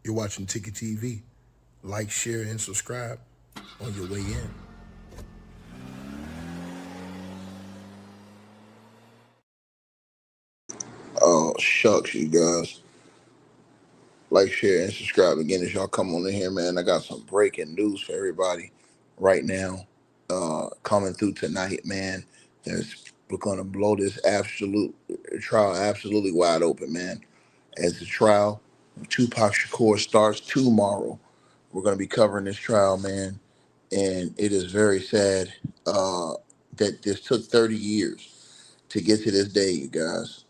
You're watching Ticket TV. Like, share, and subscribe on your way in. Oh, shucks, you guys. Like, share, and subscribe again as y'all come on in here, man. I got some breaking news for everybody right now. Coming through tonight, man. We're going to blow this absolute trial absolutely wide open, man. As the trial of Tupac Shakur starts tomorrow, we're going to be covering this trial, man. And it is very sad that this took 30 years to get to this day, you guys.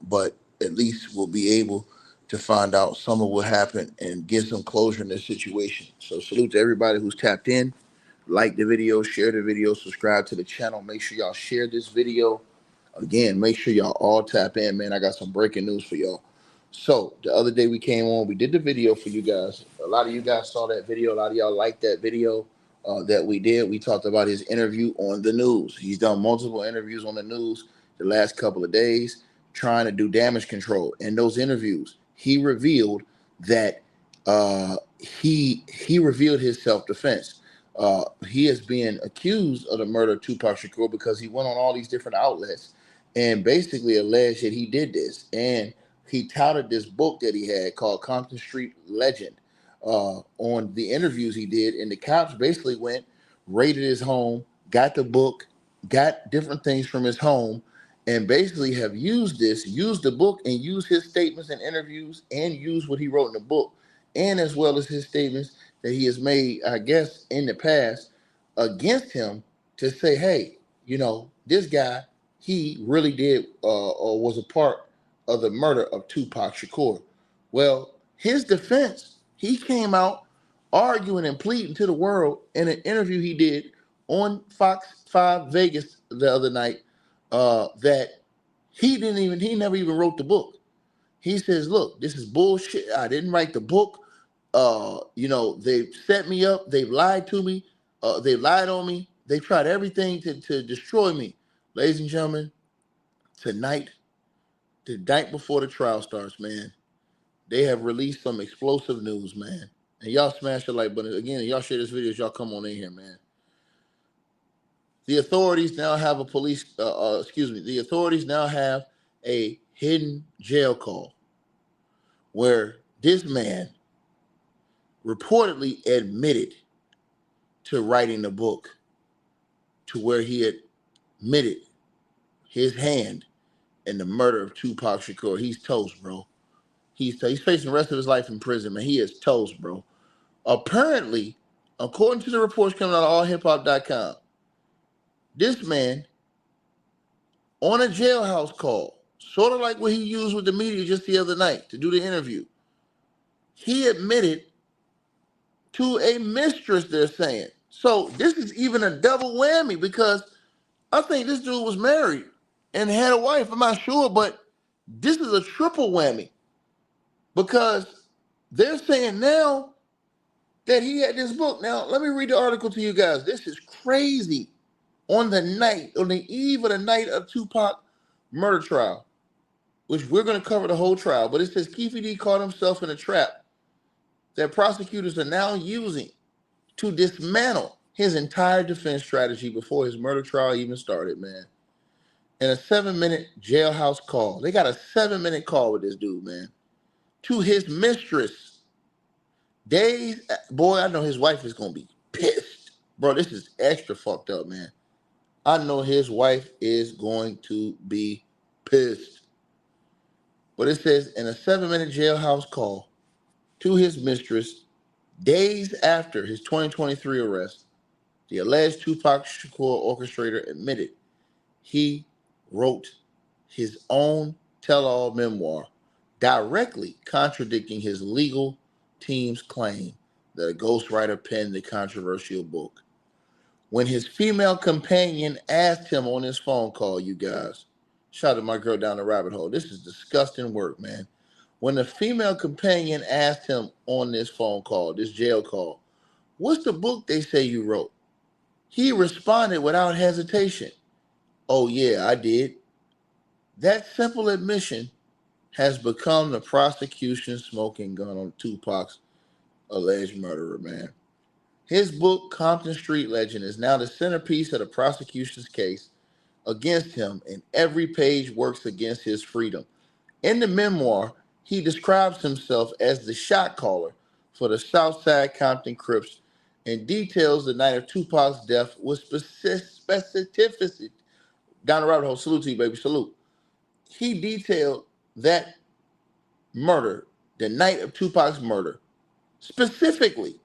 But at least we'll be able to find out some of what happened and get some closure in this situation. So salute to everybody who's tapped in. Like the video, share the video, subscribe to the channel. Make sure y'all share this video. Again, make sure y'all all tap in, man. I got some breaking news for y'all. So the other day we came on, we did the video for you guys. A lot of you guys saw that video. A lot of y'all liked that video that we did. We talked about his interview on the news. He's done multiple interviews on the news the last couple of days trying to do damage control. In those interviews, he revealed that he revealed his self-defense. He is being accused of the murder of Tupac Shakur because he went on all these different outlets and basically alleged that he did this. And he touted this book that he had called Compton Street Legend on the interviews he did. And the cops basically went, raided his home, got the book, got different things from his home, and basically have used the book and used his statements and interviews and used what he wrote in the book, and as well as his statements that he has made, I guess, in the past against him to say, hey, this guy, he really did or was a part of the murder of Tupac Shakur. Well, his defense, he came out arguing and pleading to the world in an interview he did on Fox 5 Vegas the other night that he never even wrote the book. He says, look, this is bullshit. I didn't write the book. They've set me up. They've lied to me. They lied on me. They tried everything to destroy me. Ladies and gentlemen, tonight, the night before the trial starts, man, they have released some explosive news, man. And y'all smash the like button. Again, y'all share this video as y'all come on in here, man. The authorities now have the authorities now have a hidden jail call where this man reportedly admitted to writing the book, to where he admitted his hand in the murder of Tupac Shakur. He's toast, bro. He's facing the rest of his life in prison, man. He is toast, bro. Apparently, according to the reports coming out of allhiphop.com, this man on a jailhouse call, sort of like what he used with the media just the other night to do the interview, he admitted to a mistress, they're saying. So this is even a double whammy because I think this dude was married and had a wife. I'm not sure, but this is a triple whammy because they're saying now that he had this book. Now, let me read the article to you guys. This is crazy. On the eve of the night of Tupac murder trial, which we're going to cover the whole trial, but it says Keefe D caught himself in a trap that prosecutors are now using to dismantle his entire defense strategy before his murder trial even started, man. In a 7-minute jailhouse call. They got a 7-minute call with this dude, man. To his mistress. Boy, I know his wife is going to be pissed. Bro, this is extra fucked up, man. I know his wife is going to be pissed. But it says in a 7-minute jailhouse call to his mistress, days after his 2023 arrest, the alleged Tupac Shakur orchestrator admitted he wrote his own tell-all memoir, directly contradicting his legal team's claim that a ghostwriter penned the controversial book. When his female companion asked him on his phone call, you guys, shout out to my girl down the rabbit hole. This is disgusting work, man. When the female companion asked him on this phone call, this jail call, what's the book they say you wrote? He responded without hesitation. Oh, yeah, I did. That simple admission has become the prosecution's smoking gun on Tupac's alleged murderer, man. His book, Compton Street Legend, is now the centerpiece of the prosecution's case against him, and every page works against his freedom. In the memoir, he describes himself as the shot caller for the Southside Compton Crips and details the night of Tupac's death with specificity. Down the rabbit hole, salute to you, baby, salute. He detailed that murder, the night of Tupac's murder, specifically.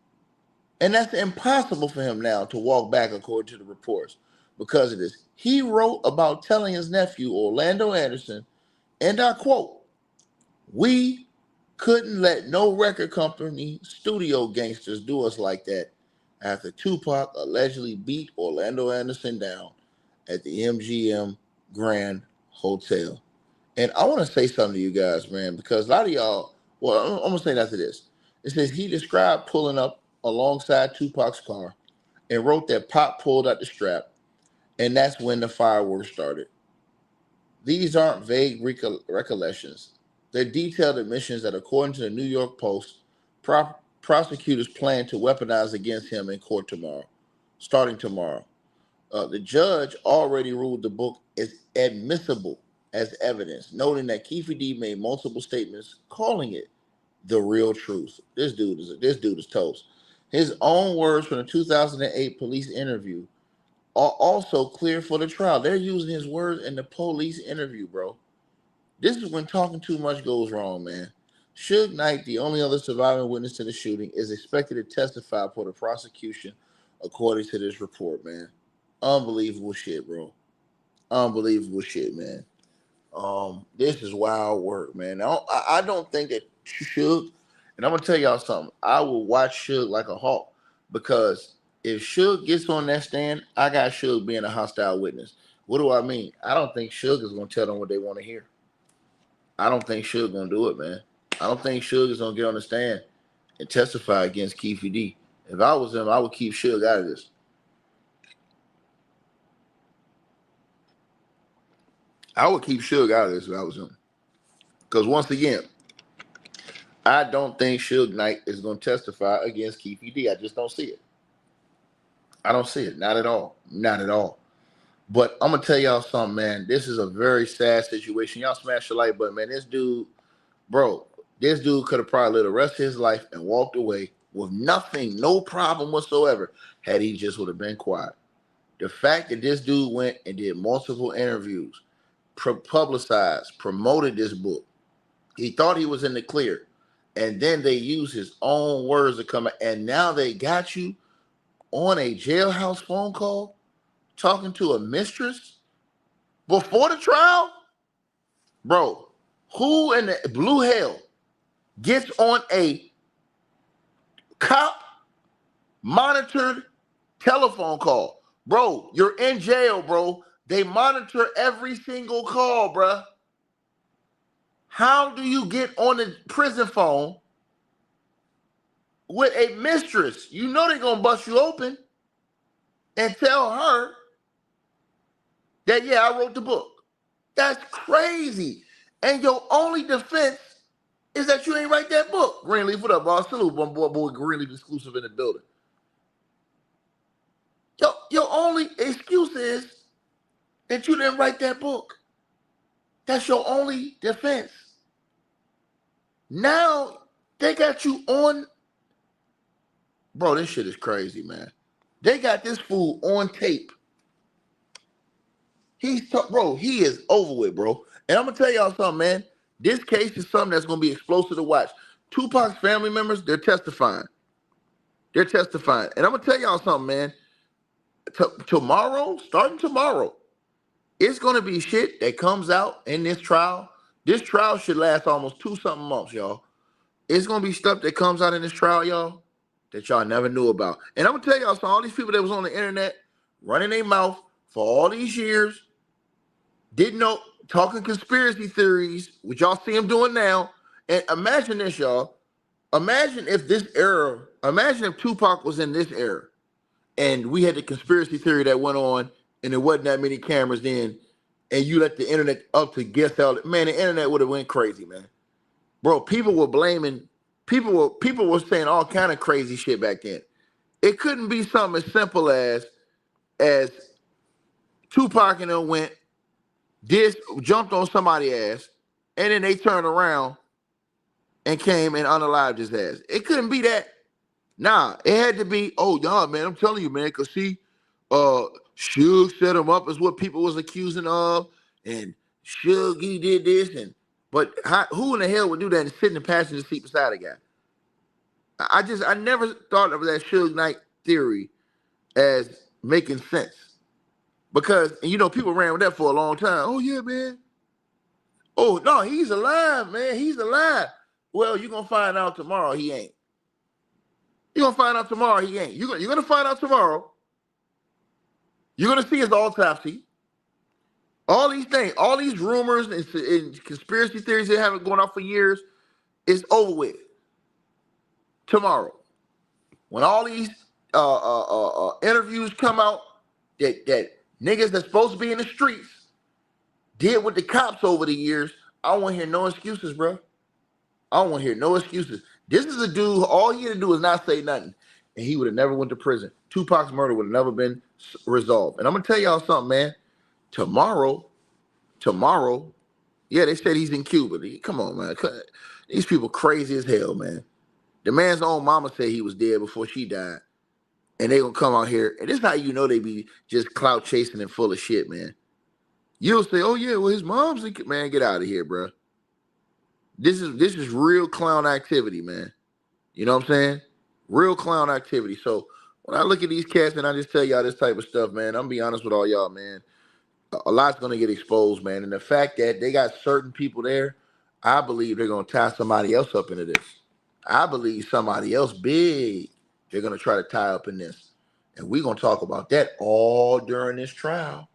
And that's impossible for him now to walk back according to the reports because of this. He wrote about telling his nephew, Orlando Anderson, and I quote, "We couldn't let no record company studio gangsters do us like that after Tupac allegedly beat Orlando Anderson down at the MGM Grand Hotel." And I want to say something to you guys, man, because a lot of y'all, well, I'm going to say after this. It says he described pulling up alongside Tupac's car and wrote that Pop pulled out the strap, and that's when the fireworks started. These aren't vague recollections. They're detailed admissions that, according to the New York Post, prosecutors plan to weaponize against him in court tomorrow, starting tomorrow. The judge already ruled the book is admissible as evidence, noting that Keefe D made multiple statements calling it the real truth. This dude is toast. His own words from the 2008 police interview are also clear for the trial. They're using his words in the police interview, bro. This is when talking too much goes wrong, man. Suge Knight, the only other surviving witness to the shooting, is expected to testify for the prosecution, according to this report, man. Unbelievable shit, bro. Unbelievable shit, man. This is wild work, man. I don't think that Suge, and I'm gonna tell y'all something. I will watch Suge like a hawk because if Suge gets on that stand, I got Suge being a hostile witness. What do I mean? I don't think Suge is gonna tell them what they want to hear. I don't think Suge gonna do it, man. I don't think Suge is gonna get on the stand and testify against Keefe D. If I was him, I would keep Suge out of this. I would keep Suge out of this if I was him. Because once again, I don't think Suge Knight is going to testify against Keefe D. I just don't see it. I don't see it. Not at all. Not at all. But I'm going to tell y'all something, man. This is a very sad situation. Y'all smash the like button, man. This dude could have probably lived the rest of his life and walked away with nothing, no problem whatsoever, had he just would have been quiet. The fact that this dude went and did multiple interviews, publicized, promoted this book. He thought he was in the clear. And then they used his own words to come out. And now they got you on a jailhouse phone call talking to a mistress before the trial? Bro, who in the blue hell gets on a cop monitored telephone call? Bro, you're in jail, bro. They monitor every single call, bruh. How do you get on the prison phone with a mistress? You know they're going to bust you open and tell her that, yeah, I wrote the book. That's crazy. And your only defense is that you ain't write that book. Greenleaf, what up, boss? Salute, one boy Greenleaf exclusive in the building. Your only excuse is that you didn't write that book. That's your only defense. Now they got you on. Bro, this shit is crazy, man. They got this fool on tape. He is over with, bro. And I'm gonna tell y'all something, man. This case is something that's gonna be explosive to watch. Tupac's family members, they're testifying. They're testifying. And I'm gonna tell y'all something, man. Tomorrow, starting tomorrow, it's gonna be shit that comes out in this trial. This trial should last almost 2-something months, y'all. It's gonna be stuff that comes out in this trial, y'all, that y'all never knew about. And I'm gonna tell y'all something. All these people that was on the internet running their mouth for all these years, didn't know, talking conspiracy theories, which y'all see them doing now. And imagine this, y'all. Imagine if Tupac was in this era and we had the conspiracy theory that went on and there wasn't that many cameras then. and you let the internet up to guess how, man, the internet would have went crazy, man. Bro, people were saying all kind of crazy shit back then. It couldn't be something as simple as Tupac and them jumped on somebody's ass, and then they turned around and came and unalived his ass. It couldn't be that. Nah, it had to be, oh, y'all, man, I'm telling you, man, because see, Suge set him up as what people was accusing of, and Suge, he did this, but who in the hell would do that and sit in the passenger seat beside a guy? I never thought of that Suge Knight theory as making sense. Because, people ran with that for a long time. Oh, yeah, man. Oh, no, he's alive, man. He's alive. Well, you're going to find out tomorrow he ain't. You're going to find out tomorrow he ain't. You're going to find out tomorrow. You're going to see his autopsy. All these things, all these rumors and conspiracy theories that haven't gone on for years, is over with tomorrow. When all these interviews come out that niggas that's supposed to be in the streets did with the cops over the years, I don't want to hear no excuses, bro. I don't want to hear no excuses. This is a dude, all he had to do is not say nothing, and he would have never went to prison. Tupac's murder would have never been resolved. And I'm going to tell y'all something, man. Tomorrow, yeah, they said he's in Cuba. Come on, man. These people crazy as hell, man. The man's own mama said he was dead before she died. And they going to come out here. And this is how you know they be just clout chasing and full of shit, man. You'll say, oh, yeah, well, his mom's in Cuba. Man, get out of here, bro. This is real clown activity, man. You know what I'm saying? Real clown activity. So when I look at these cats and I just tell y'all this type of stuff, man, I'm going to be honest with all y'all, man. A lot's going to get exposed, man. And the fact that they got certain people there, I believe they're going to tie somebody else up into this. I believe somebody else big they're going to try to tie up in this. And we're going to talk about that all during this trial.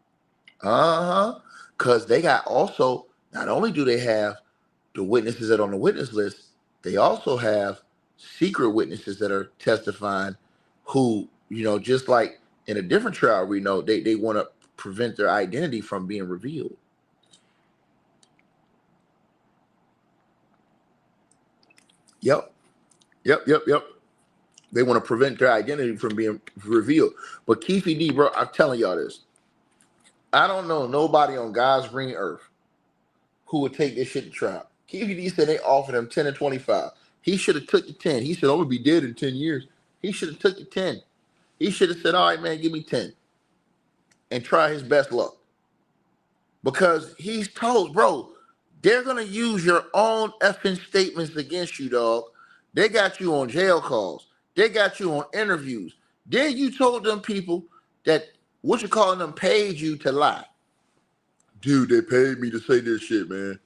Because they got also, not only do they have the witnesses that are on the witness list, they also have secret witnesses that are testifying who, just like in a different trial, we know they want to prevent their identity from being revealed. Yep. They want to prevent their identity from being revealed. But Keefe D, bro, I'm telling y'all this. I don't know nobody on God's green earth who would take this shit to trial. Keefe D said they offered him 10 and 25. He should have took the 10. He said, I'm going to be dead in 10 years. He should have took the 10. He should have said, all right, man, give me 10. And try his best luck. Because he's told, bro, they're going to use your own effing statements against you, dog. They got you on jail calls. They got you on interviews. Then you told them people that, paid you to lie. Dude, they paid me to say this shit, man.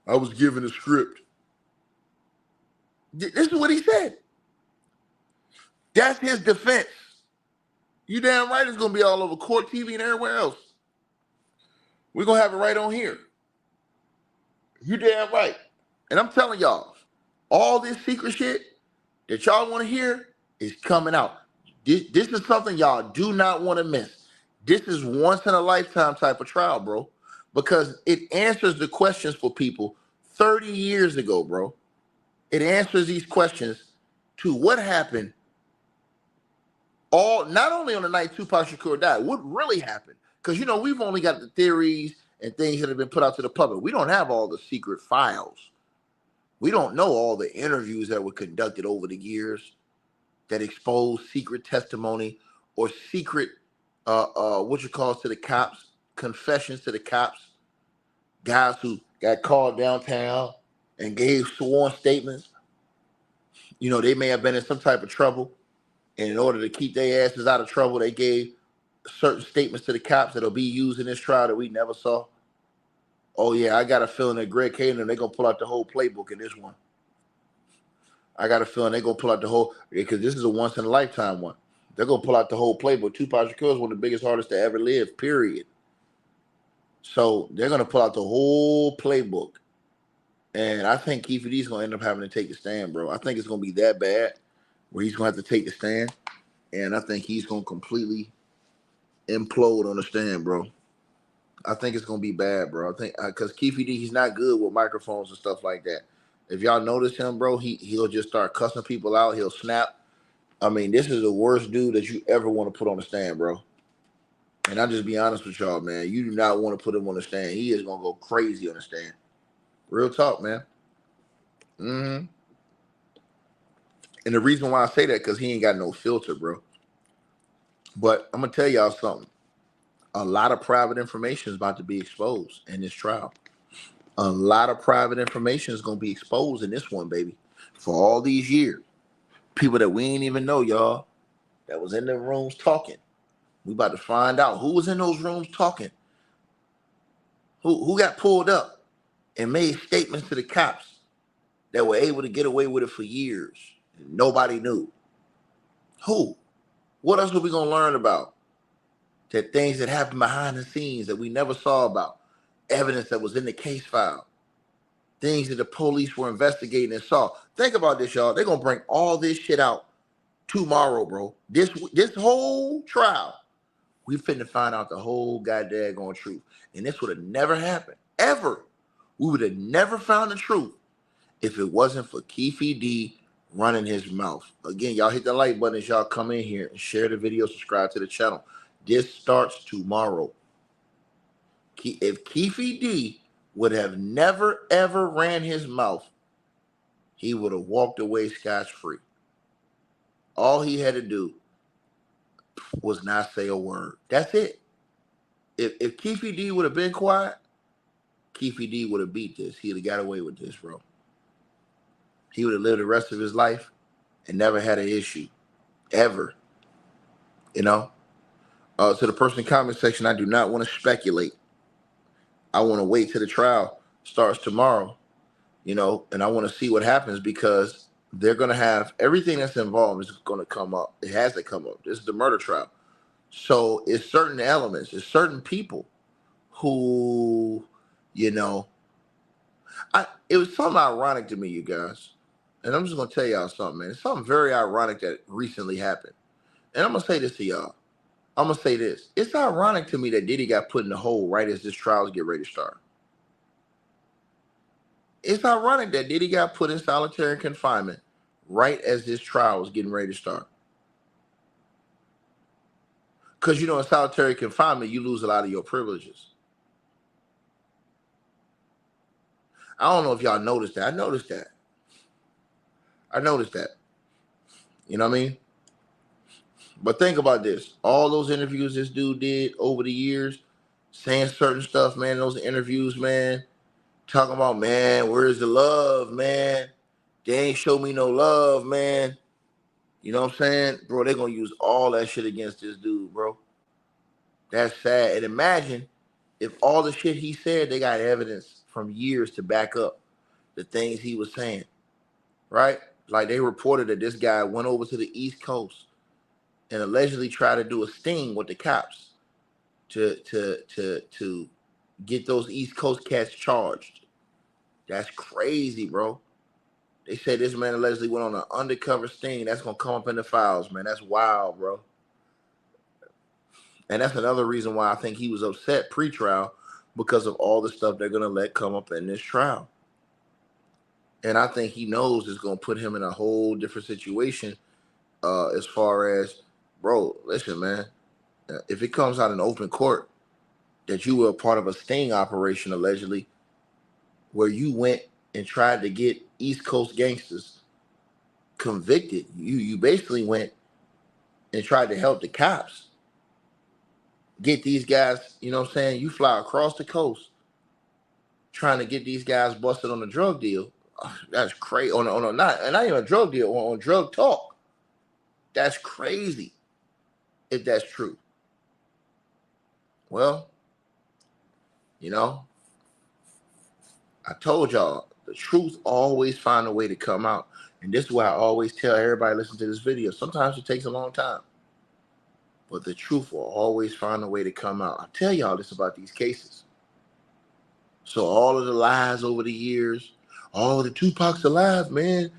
I was given a script. This is what he said. That's his defense. You damn right it's going to be all over court TV and everywhere else. We're going to have it right on here. You damn right. And I'm telling y'all, all this secret shit that y'all want to hear is coming out. This is something y'all do not want to miss. This is once in a lifetime type of trial, bro. Because it answers the questions for people 30 years ago, bro. It answers these questions to what happened not only on the night Tupac Shakur died, what really happened. Because, we've only got the theories and things that have been put out to the public. We don't have all the secret files. We don't know all the interviews that were conducted over the years that exposed secret testimony or secret, to the cops, confessions to the cops, guys who got called downtown and gave sworn statements. They may have been in some type of trouble. And in order to keep their asses out of trouble, they gave certain statements to the cops that'll be used in this trial that we never saw. Oh, yeah, I got a feeling that Greg Cannon, they're going to pull out the whole playbook in this one. I got a feeling they're going to pull out the whole, because this is a once-in-a-lifetime one. They're going to pull out the whole playbook. Tupac Shakur is one of the biggest artists to ever live, period. So they're going to pull out the whole playbook. And I think Keefe D is going to end up having to take the stand, bro. I think it's going to be that bad where he's going to have to take the stand. And I think he's going to completely implode on the stand, bro. I think it's gonna be bad, bro. I think because Keefe D, he's not good with microphones and stuff like that. If y'all notice him, bro, he'll just start cussing people out. He'll snap. I mean, this is the worst dude that you ever want to put on the stand, bro. And I'll just be honest with y'all, man. You do not want to put him on the stand. He is gonna go crazy on the stand. Real talk, man. Mm-hmm. And the reason why I say that because he ain't got no filter, bro. But I'm gonna tell y'all something. A lot of private information is about to be exposed in this trial. A lot of private information is gonna be exposed in this one, baby. For all these years, people that we ain't even know, y'all, that was in the rooms talking. We about to find out who was in those rooms talking. Who got pulled up and made statements to the cops that were able to get away with it for years. And nobody knew. Who? What else are we gonna learn about? That things that happened behind the scenes that we never saw about. Evidence that was in the case file. Things that the police were investigating and saw. Think about this, y'all. They're gonna bring all this shit out tomorrow, bro. This whole trial, we finna find out the whole goddamn truth. And this would have never happened. Ever. We would have never found the truth if it wasn't for Keefe D running his mouth. Again, y'all hit the like button as y'all come in here and share the video, subscribe to the channel. This starts tomorrow. If Keefe D would have never, ever ran his mouth, he would have walked away scotch-free. All he had to do was not say a word. That's it. If Keefe D would have been quiet, Keefe D would have beat this. He'd have got away with this, bro. He would have lived the rest of his life and never had an issue. Ever. You know? To the person in the comment section, I do not want to speculate. I want to wait till the trial starts tomorrow, you know, and I want to see what happens because they're going to have everything that's involved is going to come up. It has to come up. This is the murder trial. So it's certain elements, it's certain people who, you know, it was something ironic to me, you guys. And I'm just going to tell y'all something, man. It's something very ironic that recently happened. And I'm going to say this to y'all. I'm going to say this. It's ironic to me that Diddy got put in the hole right as this trial get ready to start. It's ironic that Diddy got put in solitary confinement right as this trial was getting ready to start. Because, you know, in solitary confinement, you lose a lot of your privileges. I don't know if y'all noticed that. I noticed that. You know what I mean? But think about this. All those interviews this dude did over the years, saying certain stuff, man, those interviews, man, talking about, man, where's the love, man? They ain't show me no love, man. You know what I'm saying? Bro, they're going to use all that shit against this dude, bro. That's sad. And imagine if all the shit he said, they got evidence from years to back up the things he was saying, right? Like they reported that this guy went over to the East Coast and allegedly tried to do a sting with the cops to get those East Coast cats charged. That's crazy, bro. They said this man allegedly went on an undercover sting. That's gonna come up in the files, man. That's wild, bro. And that's another reason why I think he was upset pre-trial because of all the stuff they're gonna let come up in this trial. And I think he knows it's gonna put him in a whole different situation as far as, bro, listen, man. If it comes out in open court that you were a part of a sting operation allegedly, where you went and tried to get East Coast gangsters convicted, you basically went and tried to help the cops get these guys. You know what I'm saying? You fly across the coast trying to get these guys busted on a drug deal. That's crazy. On a not even a drug deal, on drug talk. That's crazy. If that's true. Well, you know, I told y'all the truth always find a way to come out. And this is why I always tell everybody listen to this video. Sometimes it takes a long time, but the truth will always find a way to come out. I tell y'all this about these cases. So all of the lies over the years, the Tupac's alive, man.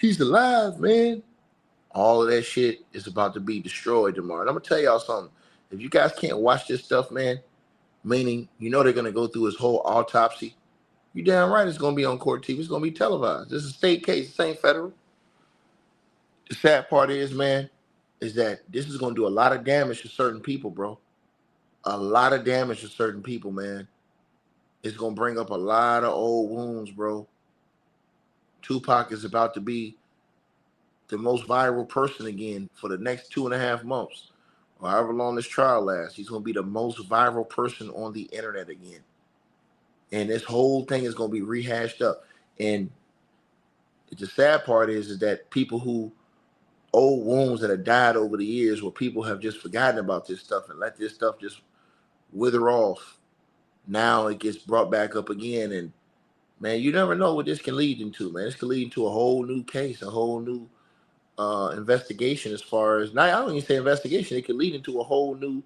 He's alive, man. All of that shit is about to be destroyed tomorrow. And I'm gonna tell y'all something. If you guys can't watch this stuff, man, Meaning, they're going to go through his whole autopsy. You damn right it's going to be on court TV. It's going to be televised. This is a state case. This ain't federal. The sad part is, man, is that this is going to do a lot of damage to certain people, bro. A lot of damage to certain people, man. It's going to bring up a lot of old wounds, bro. Tupac is about to be the most viral person again for the next 2.5 months. Or however long this trial lasts. He's going to be the most viral person on the internet again. And this whole thing is going to be rehashed up. And the sad part is that people who old wounds that have died over the years, where people have just forgotten about this stuff and let this stuff just wither off. Now it gets brought back up again, and man, you never know what this can lead into, man. This can lead into a whole new case, a whole new investigation. As far as now, I don't even say investigation. It could lead into a whole new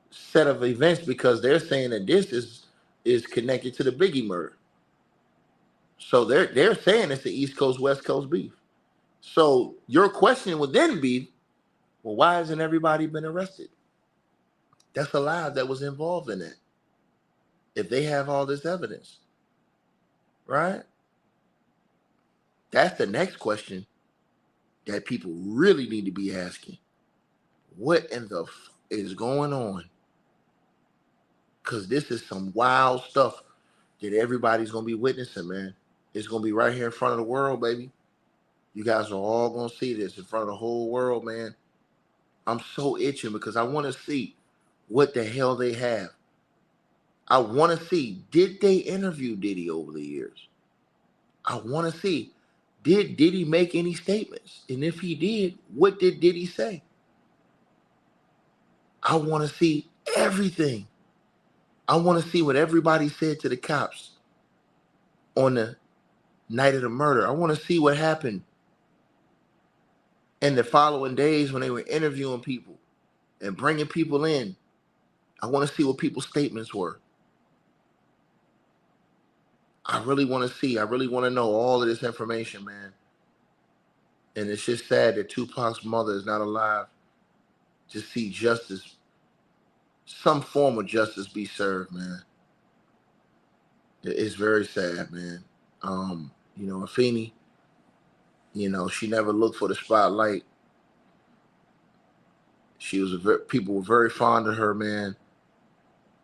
set of events because they're saying that this is connected to the Biggie murder. So they're saying it's the East Coast West Coast beef. So your question would then be, well, why hasn't everybody been arrested? That's a lie that was involved in it. If they have all this evidence, right? That's the next question that people really need to be asking. What in the is going on? Because this is some wild stuff that everybody's going to be witnessing, man. It's going to be right here in front of the world, baby. You guys are all going to see this in front of the whole world, man. I'm so itching because I want to see what the hell they have. I want to see, did they interview Diddy over the years? I want to see, did Diddy make any statements? And if he did, what did Diddy say? I want to see everything. I want to see what everybody said to the cops on the night of the murder. I want to see what happened in the following days when they were interviewing people and bringing people in. I want to see what people's statements were. I really want to see. I really want to know all of this information, man. And it's just sad that Tupac's mother is not alive to see justice, some form of justice be served, man. It's very sad, man. Afeni, she never looked for the spotlight. She was people were very fond of her, man.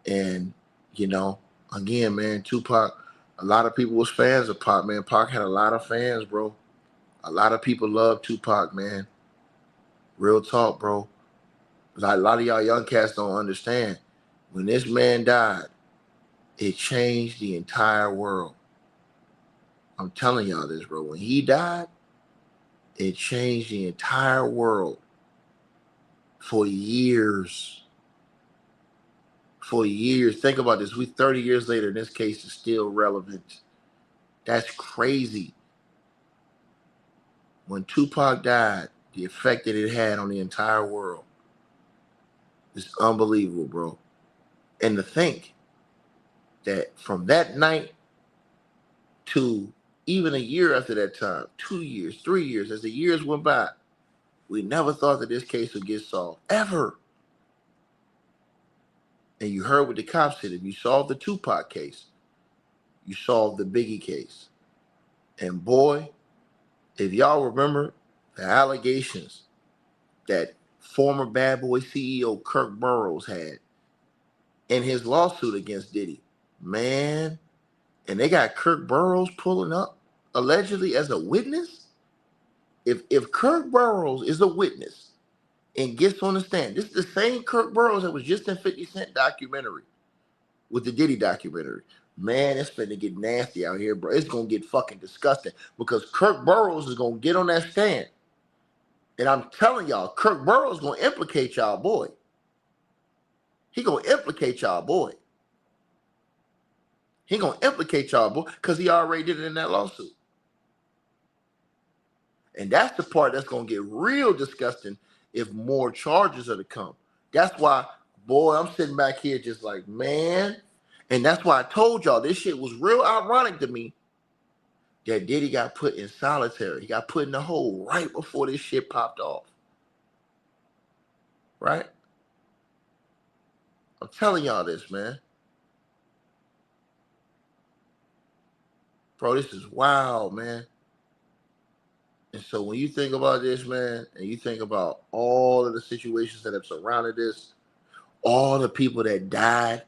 And, again, man, Tupac, a lot of people was fans of Pac, man. Pac had a lot of fans, bro. A lot of people love Tupac, man. Real talk, bro. Like a lot of y'all young cats don't understand. When this man died, it changed the entire world. I'm telling y'all this, bro. When he died, it changed the entire world for years. For years. Think about this. 30 years later, this case is still relevant. That's crazy. When Tupac died, the effect that it had on the entire world is unbelievable, bro. And to think that from that night to even a year after that time, 2 years, 3 years, as the years went by, we never thought that this case would get solved, ever. And you heard what the cops said. If you solved the Tupac case, you solved the Biggie case. And boy, if y'all remember the allegations that former Bad Boy CEO Kirk Burroughs had in his lawsuit against Diddy, man, and they got Kirk Burroughs pulling up allegedly as a witness. If Kirk Burroughs is a witness and gets on the stand, this is the same Kirk Burroughs that was just in 50 Cent documentary with the Diddy documentary. Man, it's finna get nasty out here, bro. It's gonna get fucking disgusting because Kirk Burroughs is gonna get on that stand. And I'm telling y'all, Kirk Burroughs gonna implicate y'all boy. He gonna implicate y'all boy. He gonna implicate y'all boy because he already did it in that lawsuit. And that's the part that's gonna get real disgusting if more charges are to come. That's why, boy, I'm sitting back here just like, man. And that's why I told y'all this shit was real ironic to me that Diddy got put in solitary. He got put in the hole right before this shit popped off. Right? I'm telling y'all this, man. Bro, this is wild, man. And so when you think about this, man, and you think about all of the situations that have surrounded this, all the people that died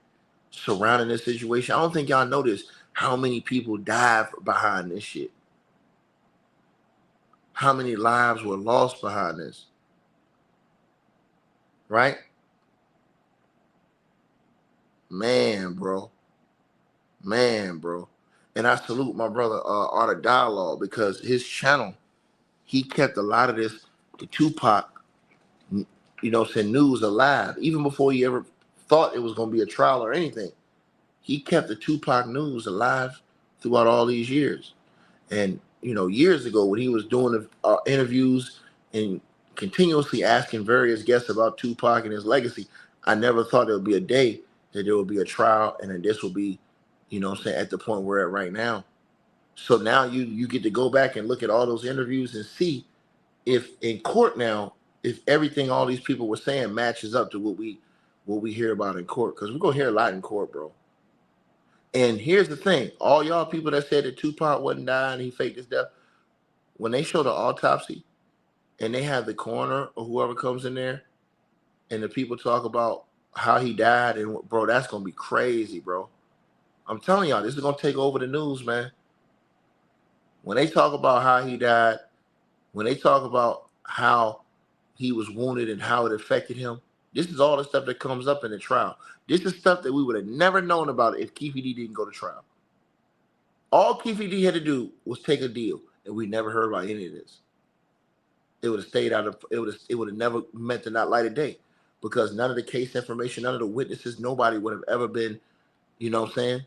surrounding this situation, I don't think y'all notice how many people died behind this shit. How many lives were lost behind this, right? Man, bro. Man, bro. And I salute my brother Art of Dialogue, because his channel, he kept a lot of this, the Tupac, saying, news alive, even before he ever thought it was going to be a trial or anything. He kept the Tupac news alive throughout all these years. And, years ago when he was doing interviews and continuously asking various guests about Tupac and his legacy, I never thought there would be a day that there would be a trial and that this will be, at the point we're at right now. So now you get to go back and look at all those interviews and see if in court now, if everything all these people were saying matches up to what we hear about in court. Because we're gonna hear a lot in court, bro. And here's the thing: all y'all people that said that Tupac wasn't dying, he faked his death. When they show the autopsy and they have the coroner or whoever comes in there, and the people talk about how he died, and bro, that's gonna be crazy, bro. I'm telling y'all, this is gonna take over the news, man. When they talk about how he died, when they talk about how he was wounded and how it affected him, this is all the stuff that comes up in the trial. This is stuff that we would have never known about if Keefe D didn't go to trial. All Keefe D had to do was take a deal, and we never heard about any of this. It would have stayed out of it would have never meant to not light of day, because none of the case information, none of the witnesses, nobody would have ever been, you know what I'm saying?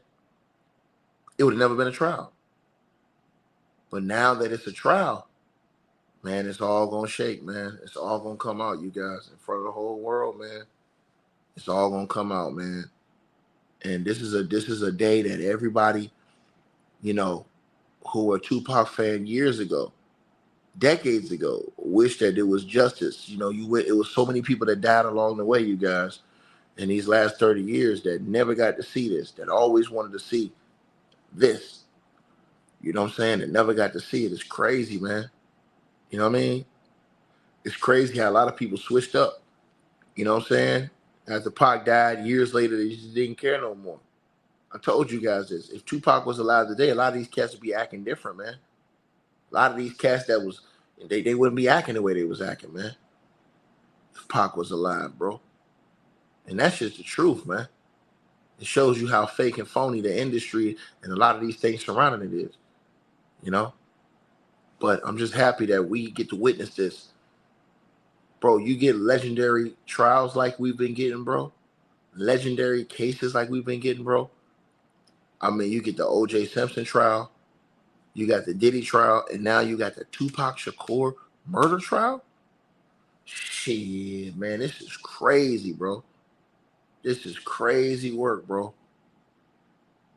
It would have never been a trial. But now that it's a trial, man, it's all gonna shake, man. It's all gonna come out, you guys, in front of the whole world, man. It's all gonna come out, man. And this is a day that everybody, who were Tupac fan years ago, decades ago, wish that there was justice. It was so many people that died along the way, you guys, in these last 30 years that never got to see this, that always wanted to see this. You know what I'm saying? That never got to see it. It's crazy, man. You know what I mean? It's crazy how a lot of people switched up. You know what I'm saying? After Pac died, years later, they just didn't care no more. I told you guys this. If Tupac was alive today, a lot of these cats would be acting different, man. A lot of these cats they wouldn't be acting the way they was acting, man. If Pac was alive, bro. And that's just the truth, man. It shows you how fake and phony the industry and a lot of these things surrounding it is, you know? But I'm just happy that we get to witness this. Bro, you get legendary trials like we've been getting, bro. Legendary cases like we've been getting, bro. I mean, you get the O.J. Simpson trial, you got the Diddy trial, and now you got the Tupac Shakur murder trial. Shit, man, this is crazy, bro. This is crazy work, bro.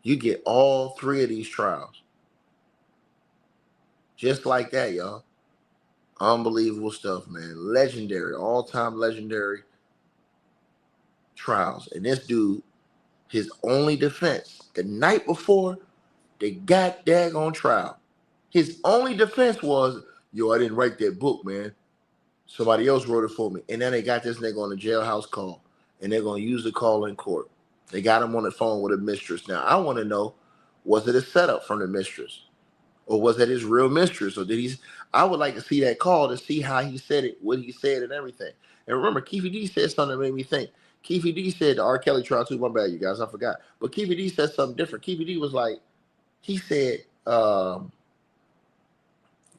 You get all three of these trials. Just like that, y'all. Unbelievable stuff, man. Legendary, all-time legendary trials. And this dude, his only defense, the night before they got daggone trial, his only defense was, yo, I didn't write that book, man. Somebody else wrote it for me. And then they got this nigga on the jailhouse call, and they're going to use the call in court. They got him on the phone with a mistress. Now, I want to know, was it a setup from the mistress? Or was that his real mistress? Or did he? I would like to see that call to see how he said it, what he said, and everything. And remember, Keefe D said something that made me think. Keefe D said the R. Kelly trial too. My bad, you guys, I forgot. But Keefe D said something different. Keefe D was like, he said, Bill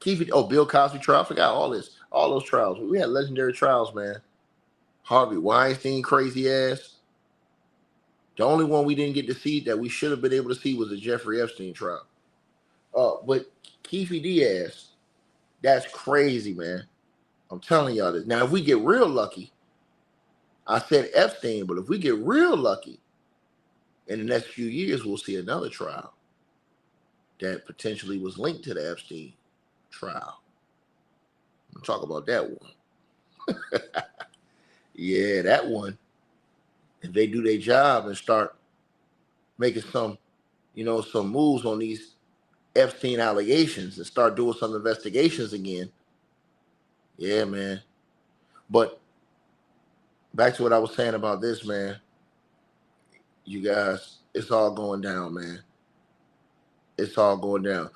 Cosby trial. I forgot all those trials. We had legendary trials, man. Harvey Weinstein, crazy ass. The only one we didn't get to see that we should have been able to see was the Jeffrey Epstein trial. But Keefe D ass, that's crazy, man. I'm telling y'all this. Now, if we get real lucky, I said Epstein, but if we get real lucky, in the next few years, we'll see another trial that potentially was linked to the Epstein trial. I'm talking about that one. Yeah, that one. If they do their job and start making some moves on these Epstein allegations and start doing some investigations again. Yeah, man. But back to what I was saying about this, man. You guys, it's all going down, man. It's all going down.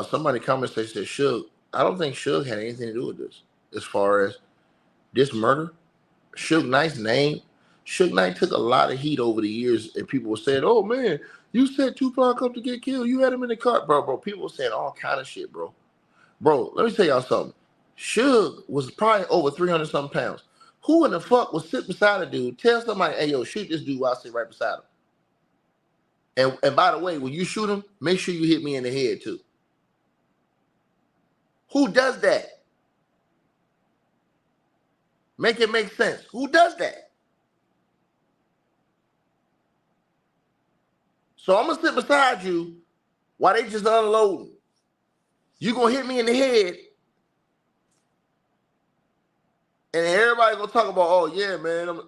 Somebody commented said Suge. I don't think Suge had anything to do with this. As far as this murder, Suge Knight's name. Suge Knight took a lot of heat over the years, and people were saying, "Oh man, you set Tupac up to get killed. You had him in the car, bro." People were saying all kind of shit, bro. Bro, let me tell y'all something. Suge was probably over 300 something pounds. Who in the fuck would sit beside a dude, tell somebody, "Hey yo, shoot this dude while I sit right beside him"? And by the way, when you shoot him, make sure you hit me in the head too. Who does that? Make it make sense. Who does that? So I'm gonna sit beside you while they just unloading. You gonna hit me in the head, and everybody gonna talk about, "Oh yeah, man,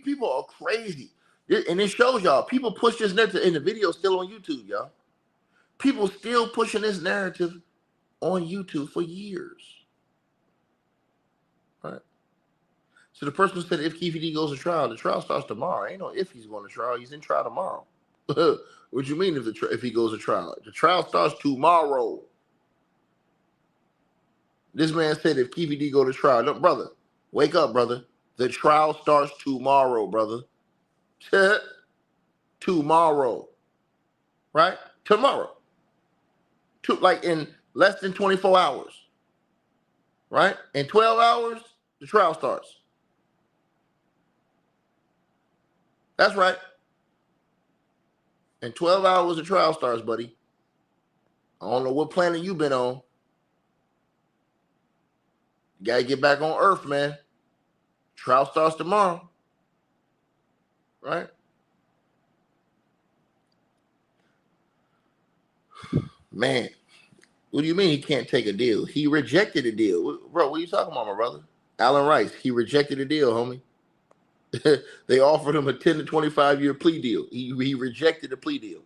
people are crazy." And it shows y'all. People push this narrative, and the video still on YouTube, y'all. People still pushing this narrative on YouTube for years. Right? So the person who said if Keefe D goes to trial, the trial starts tomorrow. Ain't no if he's going to trial. He's in trial tomorrow. What you mean if he goes to trial? The trial starts tomorrow. This man said if Keefe D go to trial, no, brother, wake up, brother. The trial starts tomorrow, brother. Tomorrow, right? Tomorrow, like in less than 24 hours, right? In 12 hours, the trial starts. That's right. In 12 hours, the trial starts, buddy. I don't know what planet you've been on. You gotta get back on Earth, man. Trial starts tomorrow, right? Man, what do you mean he can't take a deal? He rejected a deal. Bro, what are you talking about, my brother? Alan Rice, he rejected a deal, homie. They offered him a 10 to 25 year plea deal. He rejected the plea deal.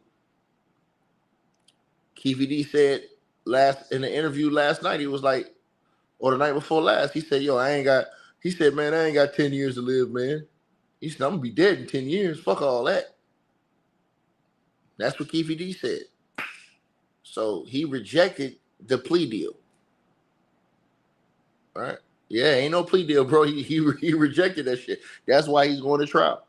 Keefe D said in the interview last night, he was like, or the night before last, he said, "Yo, he said, man, I ain't got 10 years to live, man." He said, "I'm gonna be dead in 10 years. Fuck all that." That's what Keefe D said. So he rejected the plea deal. All right. Yeah, ain't no plea deal, bro. He rejected that shit. That's why he's going to trial.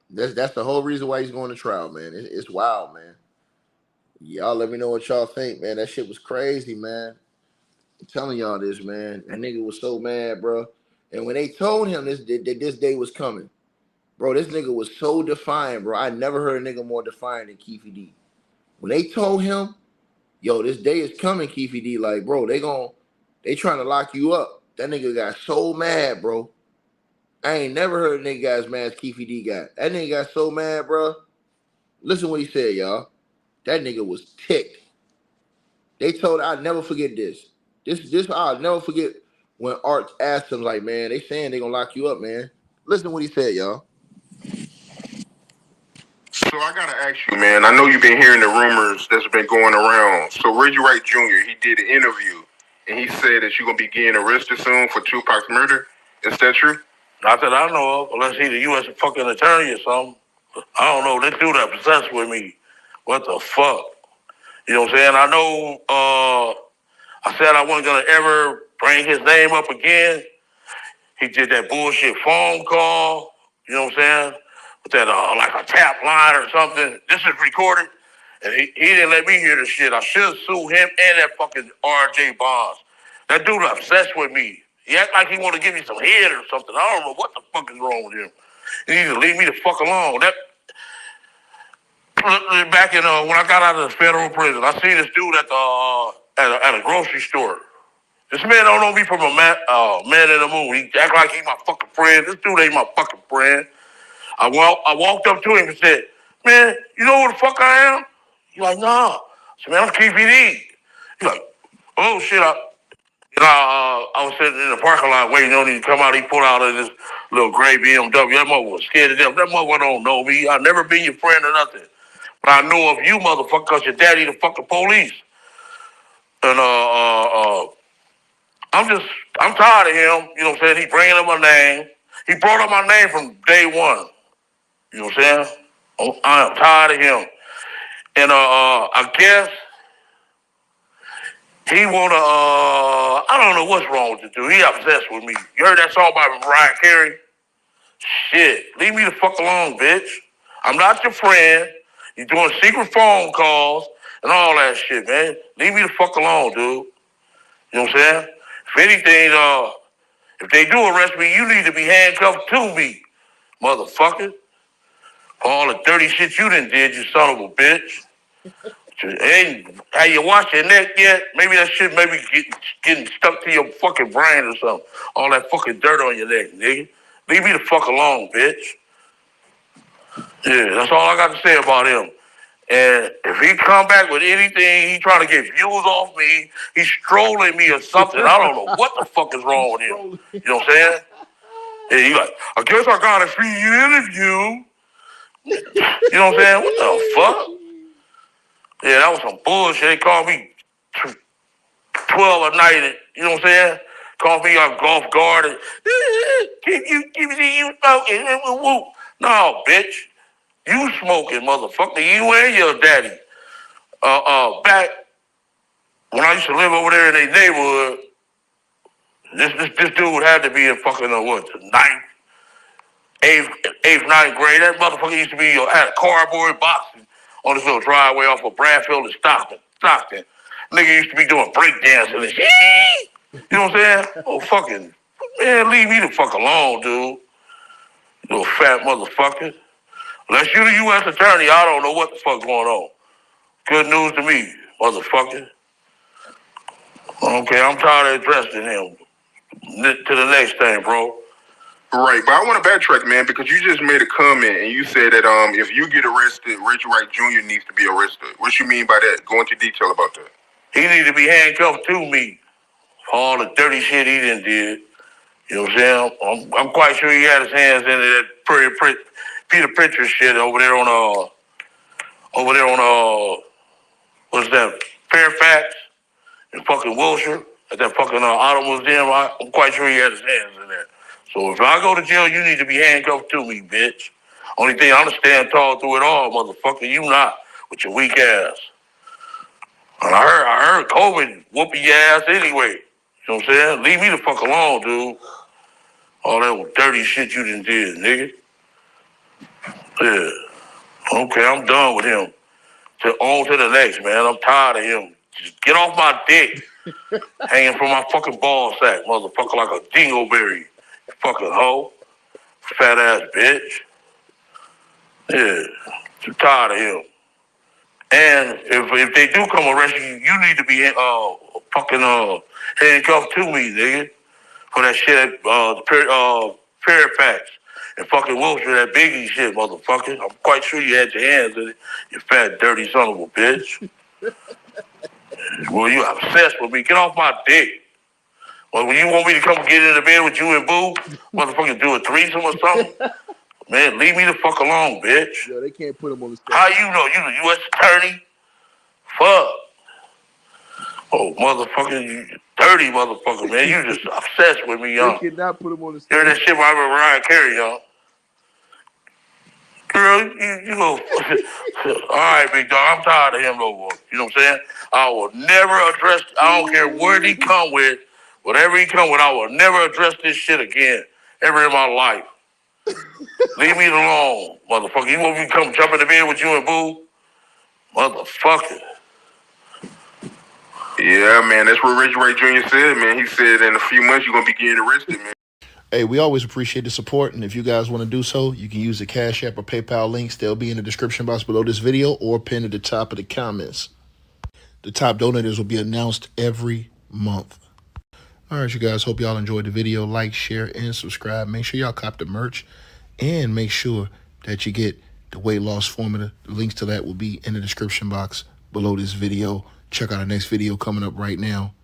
That's the whole reason why he's going to trial, man. It's wild, man. Y'all let me know what y'all think, man. That shit was crazy, man. I'm telling y'all this, man. That nigga was so mad, bro. And when they told him that this day was coming, bro, this nigga was so defiant, bro. I never heard a nigga more defiant than Keefe D. When they told him, "Yo, this day is coming," Keefe D, like, bro, they trying to lock you up. That nigga got so mad, bro. I ain't never heard a nigga got as mad as Keefe D got. That nigga got so mad, bro. Listen what he said, y'all. That nigga was ticked. They told, I'll never forget this. This I'll never forget when Art asked him, like, man, they saying they gonna lock you up, man. Listen to what he said, y'all. So I gotta ask you, man. I know you've been hearing the rumors that's been going around. So Reggie Wright Jr., he did an interview, and he said that you're gonna be getting arrested soon for Tupac's murder. Is that true? Not that I know of, unless he's the U.S. fucking attorney or something. I don't know. This dude that obsessed with me. What the fuck? You know what I'm saying? I know I said I wasn't going to ever bring his name up again. He did that bullshit phone call. You know what I'm saying? With that, like a tap line or something. This is recorded. And he didn't let me hear the shit. I should sue him and that fucking RJ Bonds. That dude obsessed with me. He act like he want to give me some head or something. I don't know what the fuck is wrong with him. He need to leave me the fuck alone. That back in when I got out of the federal prison, I seen this dude at a grocery store. This man don't know me from a man in the moon. He act like he my fucking friend. This dude ain't my fucking friend. I walked up to him and said, "Man, you know who the fuck I am?" He's like, "Nah." I said, "Man, I'm Keefe D." He's like, "Oh shit." I was sitting in the parking lot waiting on him to come out. He pulled out of this little gray BMW. That mother was scared to death. That mother don't know me. I've never been your friend or nothing. But I know of you, motherfucker, because your daddy the fucking police. And I'm tired of him. You know what I'm saying? He bringing up my name. He brought up my name from day one. You know what I'm saying? I'm tired of him. And I guess he wanna. I don't know what's wrong with the dude. He obsessed with me. You heard that song by Mariah Carey? Shit, leave me the fuck alone, bitch. I'm not your friend. You're doing secret phone calls and all that shit, man. Leave me the fuck alone, dude. You know what I'm saying? If anything, if they do arrest me, you need to be handcuffed to me, motherfucker. For all the dirty shit you done did, you son of a bitch. And have you washed your neck yet? Maybe that shit maybe getting stuck to your fucking brain or something. All that fucking dirt on your neck, nigga. Leave me the fuck alone, bitch. Yeah, that's all I got to say about him. And if he come back with anything, he trying to get views off me, he's trolling me or something. I don't know what the fuck is wrong with him. You know what I'm saying? Yeah, he like, I guess I got a free interview. You know what I'm saying? What the fuck? Yeah, that was some bullshit. They called me 12 a night. You know what I'm saying? Called me on golf guard. And, give me you smoking. No, bitch. You smoking, motherfucker. You and your daddy. Back when I used to live over there in their neighborhood, this dude had to be in fucking the ninth, eighth, ninth grade. That motherfucker used to be had a cardboard box on this little driveway off of Bradfield and Stockton. Nigga used to be doing break dancing and shit. You know what I'm saying? Oh, fucking, man, leave me the fuck alone, dude. You little fat motherfucker. Unless you the U.S. attorney, I don't know what the fuck going on. Good news to me, motherfucker. Okay, I'm tired of addressing him. To the next thing, bro. Right, but I want to backtrack, man, because you just made a comment and you said that if you get arrested, Reggie Wright Jr. needs to be arrested. What you mean by that? Go into detail about that. He need to be handcuffed to me for all the dirty shit he done did. You know what I'm saying? I'm quite sure he had his hands in that Peter Pritchard shit over there on what's that, Fairfax in fucking Wilshire at that fucking auto museum. I'm quite sure he had his hands in there. So if I go to jail, you need to be handcuffed to me, bitch. Only thing I understand tall through it all, motherfucker. You not with your weak ass. And I heard COVID whooping your ass anyway. You know what I'm saying? Leave me the fuck alone, dude. All that dirty shit you done did, nigga. Yeah. Okay, I'm done with him. On to the next, man. I'm tired of him. Just get off my dick. Hanging from my fucking ball sack, motherfucker, like a dingleberry. Fucking hoe. Fat ass bitch. Yeah. I'm tired of him. And if they do come arrest you, you need to be fucking handcuffed to me, nigga. For that shit at Fairfax and fucking Wilshire, that Biggie shit, motherfucker. I'm quite sure you had your hands in it, you fat, dirty son of a bitch. Well, you obsessed with me. Get off my dick. Well, when you want me to come get in the bed with you and Boo, motherfucker, do a threesome or something? Man, leave me the fuck alone, bitch. Yo, they can't put him on the stage. How you know? You the U.S. attorney? Fuck. Oh, motherfucker, you dirty motherfucker, man. You just obsessed with me, young. They cannot put him on the stage. Hear that shit by Mariah Carey, young. Girl, you go. All right, big dog. I'm tired of him, though. You know what I'm saying? I will never address. I don't care what he come with, whatever he come with. I will never address this shit again, ever in my life. Leave me alone, motherfucker. You want me to come jump in the bed with you and Boo, motherfucker? Yeah, man, that's what Reggie Wright Jr. said, man. He said in a few months you're gonna be getting arrested, man. Hey, we always appreciate the support, and if you guys want to do so, you can use the Cash App or PayPal links. They'll be in the description box below this video or pinned at the top of the comments. The top donators will be announced every month. All right, you guys, hope y'all enjoyed the video. Like, share, and subscribe. Make sure y'all cop the merch, and make sure that you get the weight loss formula. The links to that will be in the description box below this video. Check out our next video coming up right now.